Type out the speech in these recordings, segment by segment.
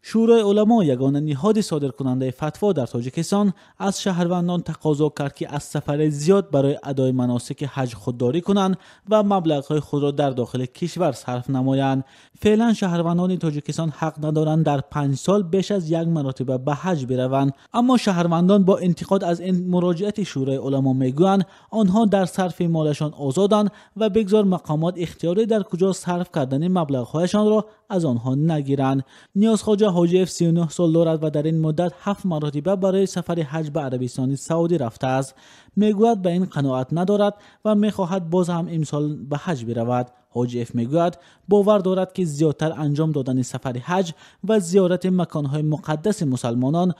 شورای علما یگانه نهاد صادرکننده فتوا در تاجیکستان از شهروندان تقاضا کرد که از سفر زیاد برای ادای مناسک حج خودداری کنند و مبلغ‌های خود را در داخل کشور صرف نمایند. فعلا شهروندان تاجیکستان حق ندارند در 5 سال بیش از 1 مرتبه به حج بروند، اما شهروندان با انتقاد از این مراجعت شورای علما میگویند آنها در صرف مالشان آزادند و بگذار مقامات اختیاری در کجا صرف کردن مبلغ‌هایشان را از آنها نگیرند. نیاز خواجه حاجی 39 سال دارد و در این مدت 7 مرتبه برای سفر حج به عربستان سعودی رفته است. میگوید به این قناعت ندارد و میخواهد باز هم امسال به حج برود. حاجی میگوید باور دارد که زیادتر انجام دادن سفر حج و زیارت مکانهای مقدس مسلمانان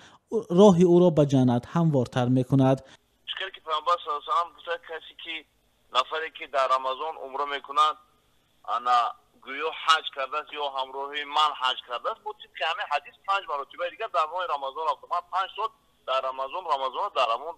راه او را به جنت هموارتر میکند. مشکلی که پیامبر صلی الله علیه و آله گفته کسی که نفری که در رمضان عمره میکند انا گویا حج کرده است یا همراهی من حج کرده است، بود که همه حدیث 5 مرتبه دیگر در ماه رمضان رفتم. من 5 سال در رمضان در همون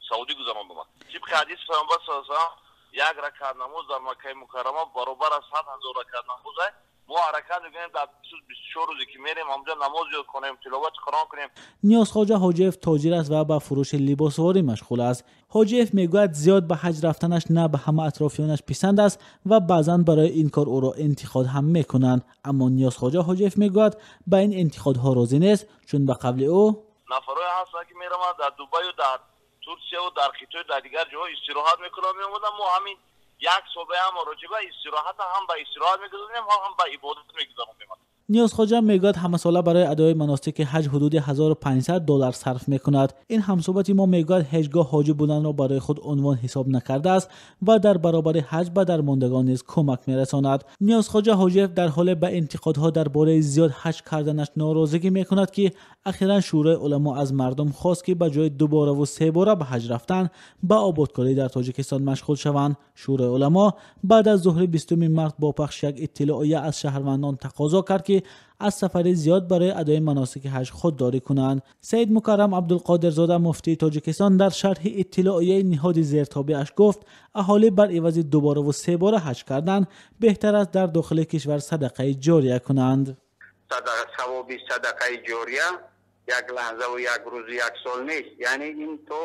سعودی گذراندم. طبق حدیث پیامبر صلی الله علیه و آله یک رکعت نماز در مکه مکرمه برابر از 100,000 رکعت نماز است. ما حرکت می‌کنیم در 24 روزی که میریم همونجا نماز کنیم، تلاوت قرآن کنیم. نیاز خواجه حاجیف تاجر است و به فروش لباسواری مشغول است. حاجیف میگوید زیاد به حج رفتنش نه به همه اطرافیانش پسند است و بعضا برای این کار او را انتقاد هم میکنند، اما نیاز خواجه حاجیف میگوید به این انتقادها راضی نیست، چون به قبل او نفرای هستن که میرم در دبی و در ترکیه و در قطر در دیگر جاها استراحت میکنم. میومدم ما همین یک صبح هم راجع به استراحت هم به استراحت میگذاریم هم به عبادت میگذاریم. نیاز خواجه میگوید همه ساله برای ادای مناسک حج حدود $1500 صرف میکند. این همصحبتی ما میگوید هیچگاه حاجی بودن را برای خود عنوان حساب نکرده است و در برابر حج به درماندگان نیز کمک میرساند. نیاز خواجه حاجی در حال به انتقادها درباره زیاد حج کردنش ناراضگی میکند که اخیرا شورای علما از مردم خواست که به جای 2 بار و 3 بار به حج رفتن به آبادکاری در تاجیکستان مشغول شوند. شورای علما بعد از ظهر 20 مارس با پخش یک اطلاعیه از شهروندان تقاضا کرد که از سفر زیاد برای ادای مناسک حج خودداری کنند. سید مکرم عبدالقادرزاده مفتی تاجیکستان در شرح اطلاعیه نهاد زیرتابعش گفت اهالی بر عوض 2 بار و 3 بار حج کردن بهتر است در داخل کشور صدقه جاریه کنند. ثواب صدقه جاریه یک لحظه و یک روز یک سال نیست. یعنی این تو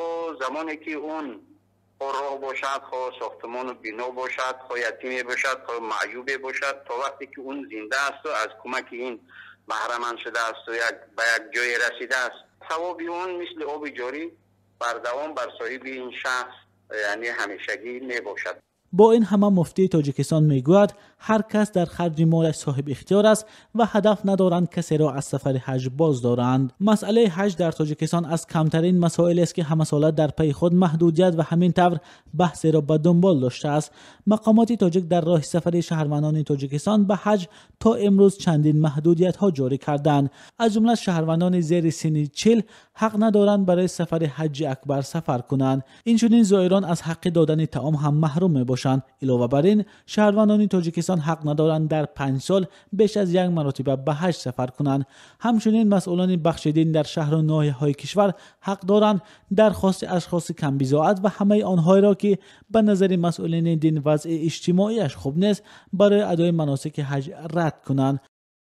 زمانی که اون راه باشد، خواه ساختمان و بنا باشد، خواه یتیمی باشد، خواه معیوبی باشد، تا وقتی که اون زنده است و از کمک این بهره‌مند شده است و به یک جای رسیده است، ثواب اون مثل آب جاری بر دوام بر صاحب این شخص یعنی همیشگی می باشد. با این همه مفتی تاجیکستان میگوید هر کس در خرج مالش صاحب اختیار است و هدف ندارند کسی را از سفر حج باز دارند. مسئله حج در تاجیکستان از کمترین مسائل است که همه ساله در پی خود محدودیت و همین طور بحث را به دنبال داشته است. مقامات تاجیک در راه سفر شهروندان تاجیکستان به حج تا امروز چندین محدودیت ها جاری کردند. از جمله شهروندان زیر سن 40 حق ندارند برای سفر حج اکبر سفر کنند. اینچنین زائران از حق دادن طعام هم محروم میباشند. علاوه بر این شهروندان تاجیکستان حق ندارند در 5 سال بیش از 1 مرتبه به حج سفر کنند. همچنین مسئولان بخش دین در شهر و ناحیه‌های کشور حق دارند درخواست اشخاص کم بضاعت و همه آنهایی را که به نظر مسئولین دین وضع اجتماعیش خوب نیست برای ادای مناسک حج رد کنند.